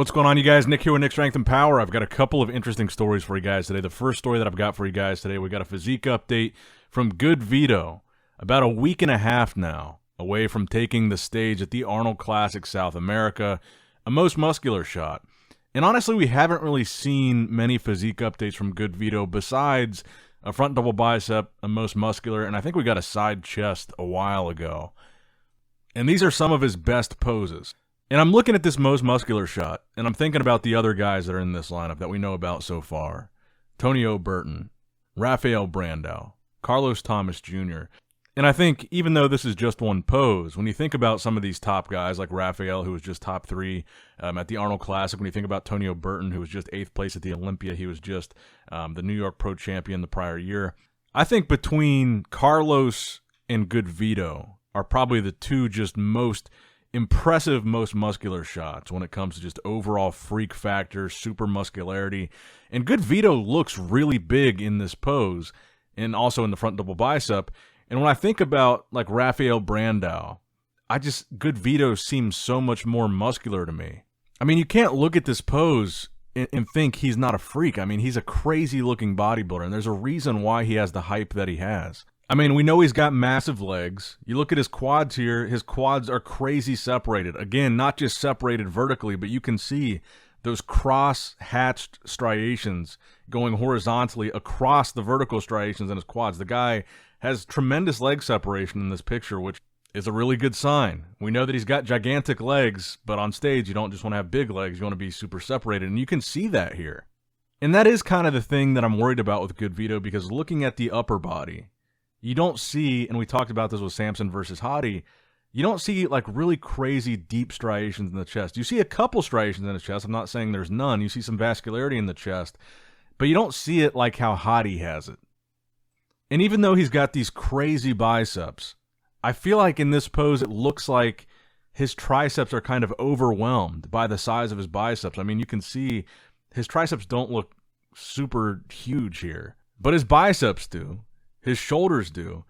What's going on, you guys? Nick here with Nick Strength and Power. I've got a couple of interesting stories for you guys today. The first story that I've got for you guys today, we got a physique update from GoodVito. About a week and a half now away from taking the stage at the Arnold Classic South America, a most muscular shot. And honestly, we haven't really seen many physique updates from GoodVito besides a front double bicep, a most muscular, and I think we got a side chest a while ago. And these are some of his best poses. And I'm looking at this most muscular shot, and I'm thinking about the other guys that are in this lineup that we know about so far. Tonio Burton, Rafael Brandao, Carlos Thomas Jr. And I think even though this is just one pose, when you think about some of these top guys like Rafael, who was just top 3 at the Arnold Classic, when you think about Tonio Burton, who was just 8th place at the Olympia, he was just the New York Pro Champion the prior year. I think between Carlos and GoodVito are probably the two just most impressive, most muscular shots when it comes to just overall freak factor, super muscularity. And GoodVito looks really big in this pose and also in the front double bicep. And when I think about like Rafael Brandao, GoodVito seems so much more muscular to me. I mean, you can't look at this pose and think he's not a freak. I mean, he's a crazy looking bodybuilder, and there's a reason why he has the hype that he has. I mean, we know he's got massive legs. You look at his quads here, his quads are crazy separated. Again, not just separated vertically, but you can see those cross-hatched striations going horizontally across the vertical striations in his quads. The guy has tremendous leg separation in this picture, which is a really good sign. We know that he's got gigantic legs, but on stage, you don't just want to have big legs. You want to be super separated, and you can see that here. And that is kind of the thing that I'm worried about with GoodVito, because looking at the upper body, you don't see, and we talked about this with Samson versus Hadi, you don't see like really crazy deep striations in the chest. You see a couple striations in the chest. I'm not saying there's none. You see some vascularity in the chest, but you don't see it like how Hadi has it. And even though he's got these crazy biceps, I feel like in this pose it looks like his triceps are kind of overwhelmed by the size of his biceps. I mean, you can see his triceps don't look super huge here, but his biceps do. His shoulders do.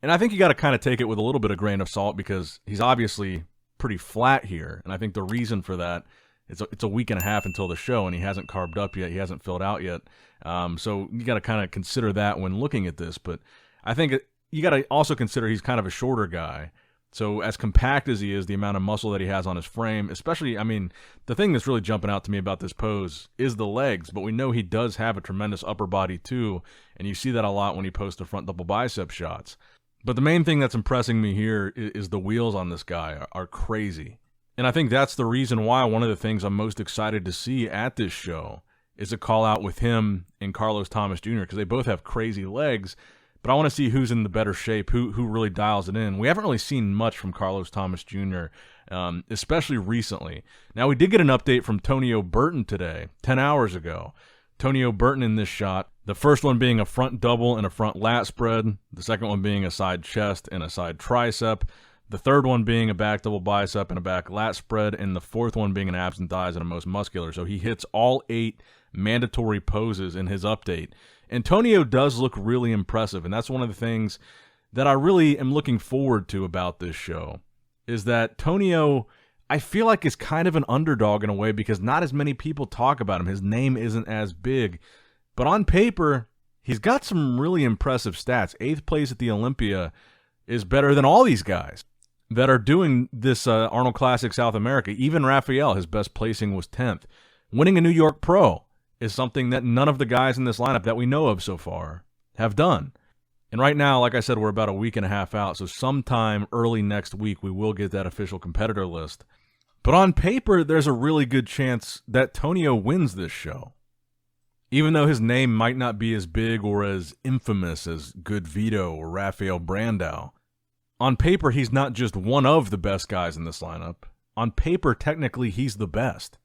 And I think you got to kind of take it with a little bit of grain of salt, because he's obviously pretty flat here. And I think the reason for that is it's a week and a half until the show, and he hasn't carved up yet. He hasn't filled out yet. So you got to kind of consider that when looking at this. But I think you got to also consider he's kind of a shorter guy. So as compact as he is, the amount of muscle that he has on his frame, especially, I mean, the thing that's really jumping out to me about this pose is the legs, but we know he does have a tremendous upper body too, and you see that a lot when he posts the front double bicep shots. But the main thing that's impressing me here is the wheels on this guy are crazy. And I think that's the reason why one of the things I'm most excited to see at this show is a call out with him and Carlos Thomas Jr., because they both have crazy legs. But I want to see who's in the better shape, who really dials it in. We haven't really seen much from Carlos Thomas Jr., especially recently. Now, we did get an update from Tonio Burton today, 10 hours ago. Tonio Burton in this shot, the first one being a front double and a front lat spread, the second one being a side chest and a side tricep, the third one being a back double bicep and a back lat spread, and the fourth one being an abs and thighs and a most muscular. So he hits all 8 mandatory poses in his update. And Tonio does look really impressive, and that's one of the things that I really am looking forward to about this show, is that Tonio, I feel like, is kind of an underdog in a way, because not as many people talk about him. His name isn't as big, but on paper, he's got some really impressive stats. 8th place at the Olympia is better than all these guys that are doing this Arnold Classic South America. Even Rafael, his best placing was 10th. Winning a New York Pro is something that none of the guys in this lineup that we know of so far have done. And right now, like I said, we're about a week and a half out, so sometime early next week we will get that official competitor list. But on paper, there's a really good chance that Tonio wins this show. Even though his name might not be as big or as infamous as GoodVito or Rafael Brandao, on paper he's not just one of the best guys in this lineup. On paper, technically, he's the best.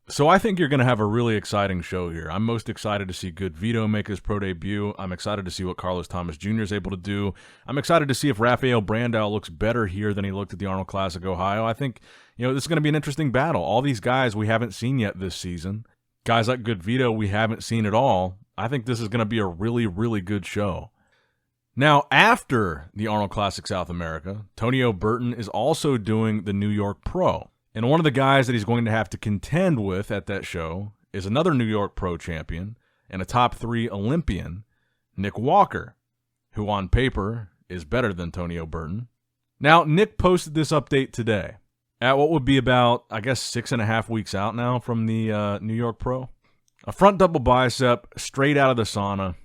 So I think you're going to have a really exciting show here. I'm most excited to see GoodVito make his pro debut. I'm excited to see what Carlos Thomas Jr. is able to do. I'm excited to see if Rafael Brandao looks better here than he looked at the Arnold Classic Ohio. I think, this is going to be an interesting battle. All these guys we haven't seen yet this season. Guys like GoodVito we haven't seen at all. I think this is going to be a really, really good show. Now, after the Arnold Classic South America, Tonio Burton is also doing the New York Pro. And one of the guys that he's going to have to contend with at that show is another New York Pro champion and a top 3 Olympian, Nick Walker, who on paper is better than Tonio Burton. Now, Nick posted this update today at what would be about, I guess, 6.5 weeks out now from the New York Pro. A front double bicep straight out of the sauna.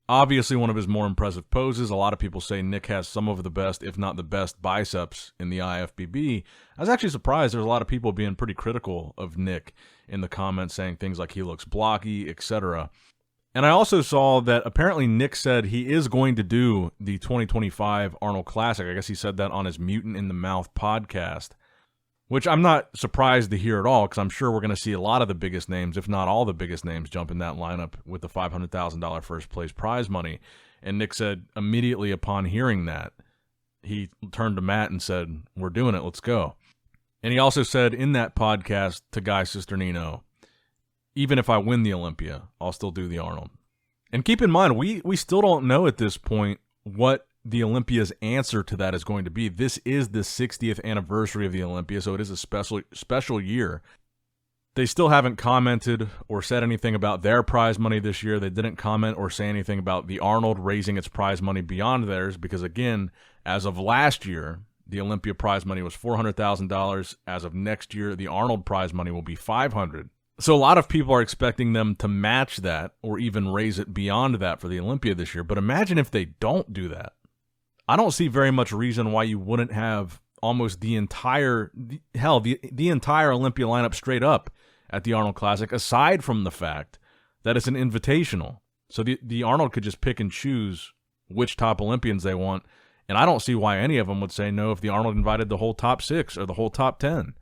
Obviously one of his more impressive poses. A lot of people say Nick has some of the best, if not the best, biceps in the IFBB. I was actually surprised there's a lot of people being pretty critical of Nick in the comments, saying things like he looks blocky, etc. And I also saw that apparently Nick said he is going to do the 2025 Arnold Classic. I guess he said that on his Mutant in the Mouth podcast, which I'm not surprised to hear at all, because I'm sure we're going to see a lot of the biggest names, if not all the biggest names, jump in that lineup with the $500,000 first place prize money. And Nick said immediately upon hearing that, he turned to Matt and said, "We're doing it, let's go." And he also said in that podcast to Guy Cisternino, even if I win the Olympia, I'll still do the Arnold. And keep in mind, we still don't know at this point what the Olympia's answer to that is going to be. This is the 60th anniversary of the Olympia, so it is a special year. They still haven't commented or said anything about their prize money this year. They didn't comment or say anything about the Arnold raising its prize money beyond theirs, because again, as of last year, the Olympia prize money was $400,000. As of next year, the Arnold prize money will be $500,000. So a lot of people are expecting them to match that or even raise it beyond that for the Olympia this year. But imagine if they don't do that. I don't see very much reason why you wouldn't have almost the entire Olympia lineup straight up at the Arnold Classic, aside from the fact that it's an invitational. So the Arnold could just pick and choose which top Olympians they want, and I don't see why any of them would say no if the Arnold invited the whole top 6 or the whole top 10.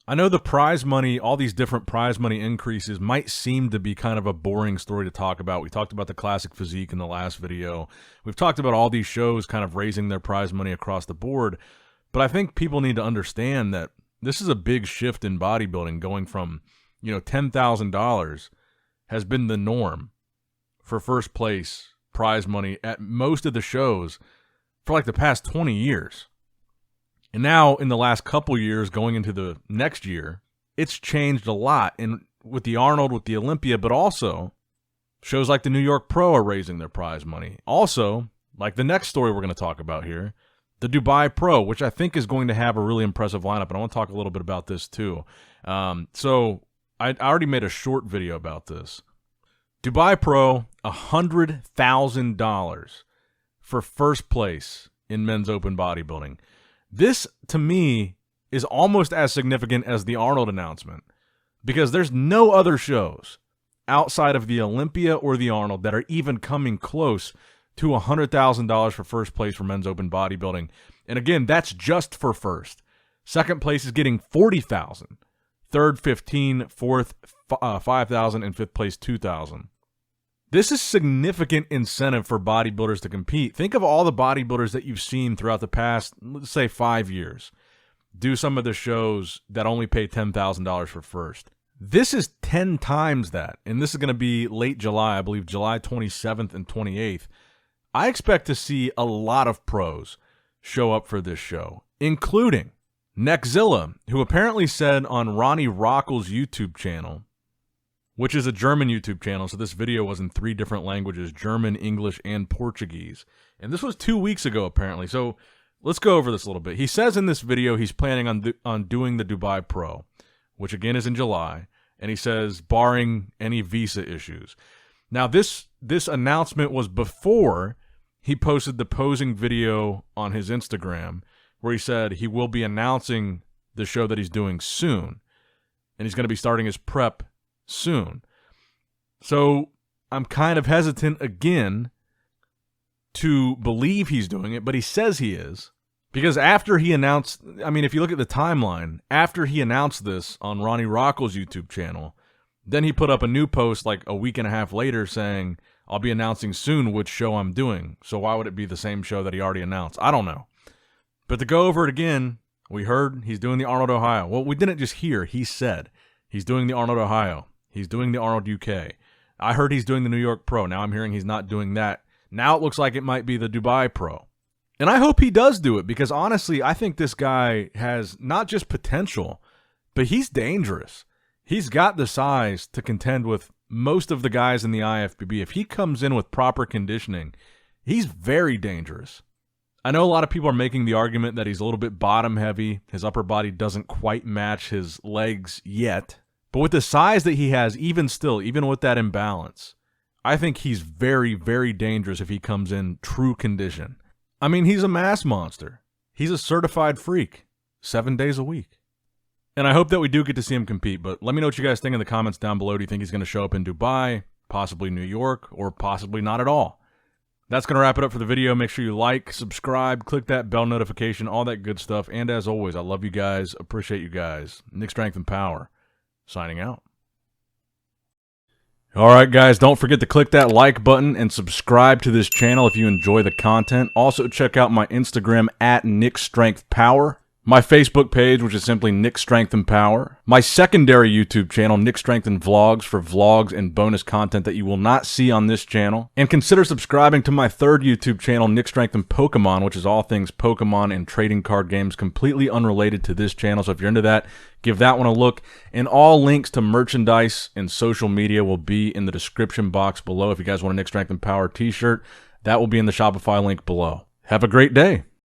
I know the prize money, all these different prize money increases might seem to be kind of a boring story to talk about. We talked about the classic physique in the last video. We've talked about all these shows kind of raising their prize money across the board. But I think people need to understand that this is a big shift in bodybuilding, going from, $10,000 has been the norm for first place prize money at most of the shows for like the past 20 years. And now, in the last couple years, going into the next year, it's changed a lot. And with the Arnold, with the Olympia, but also shows like the New York Pro are raising their prize money. Also, like the next story we're going to talk about here, the Dubai Pro, which I think is going to have a really impressive lineup. And I want to talk a little bit about this too. So I already made a short video about this. Dubai Pro, $100,000 for first place in men's open bodybuilding. This, to me, is almost as significant as the Arnold announcement, because there's no other shows outside of the Olympia or the Arnold that are even coming close to $100,000 for first place for men's open bodybuilding. And again, that's just for first. Second place is getting $40,000. Third, $15,000. Fourth, $5,000. And fifth place, $2,000. This is significant incentive for bodybuilders to compete. Think of all the bodybuilders that you've seen throughout the past, let's say, 5 years, do some of the shows that only pay $10,000 for first. This is 10 times that, and this is going to be late July, I believe July 27th and 28th. I expect to see a lot of pros show up for this show, including Neckzilla, who apparently said on Ronnie Rockel's YouTube channel, which is a German YouTube channel, so this video was in 3 different languages, German, English, and Portuguese. And this was 2 weeks ago, apparently. So let's go over this a little bit. He says in this video he's planning on doing the Dubai Pro, which again is in July. And he says, barring any visa issues. Now, this announcement was before he posted the posing video on his Instagram, where he said he will be announcing the show that he's doing soon. And he's going to be starting his prep soon. So I'm kind of hesitant again to believe he's doing it, but he says he is. Because after he announced, I mean, if you look at the timeline, after he announced this on Ronnie Rockel's YouTube channel, then he put up a new post like a week and a half later saying, I'll be announcing soon which show I'm doing. So why would it be the same show that he already announced? I don't know. But to go over it again, we heard he's doing the Arnold, Ohio. Well, we didn't just hear, he said he's doing the Arnold, Ohio. He's doing the Arnold UK. I heard he's doing the New York Pro. Now I'm hearing he's not doing that. Now it looks like it might be the Dubai Pro. And I hope he does do it, because honestly, I think this guy has not just potential, but he's dangerous. He's got the size to contend with most of the guys in the IFBB. If he comes in with proper conditioning, he's very dangerous. I know a lot of people are making the argument that he's a little bit bottom heavy. His upper body doesn't quite match his legs yet. But with the size that he has, even still, even with that imbalance, I think he's very, very dangerous if he comes in true condition. I mean, he's a mass monster. He's a certified freak, 7 days a week. And I hope that we do get to see him compete, but let me know what you guys think in the comments down below. Do you think he's going to show up in Dubai, possibly New York, or possibly not at all? That's going to wrap it up for the video. Make sure you like, subscribe, click that bell notification, all that good stuff. And as always, I love you guys, appreciate you guys. Nick Strength and Power, signing out. All right, guys, don't forget to click that like button and subscribe to this channel if you enjoy the content. Also, check out my Instagram at NickStrengthPower. My Facebook page, which is simply Nick Strength and Power. My secondary YouTube channel, Nick Strength and Vlogs, for vlogs and bonus content that you will not see on this channel. And consider subscribing to my third YouTube channel, Nick Strength and Pokemon, which is all things Pokemon and trading card games, completely unrelated to this channel. So if you're into that, give that one a look. And all links to merchandise and social media will be in the description box below. If you guys want a Nick Strength and Power t-shirt, that will be in the Shopify link below. Have a great day.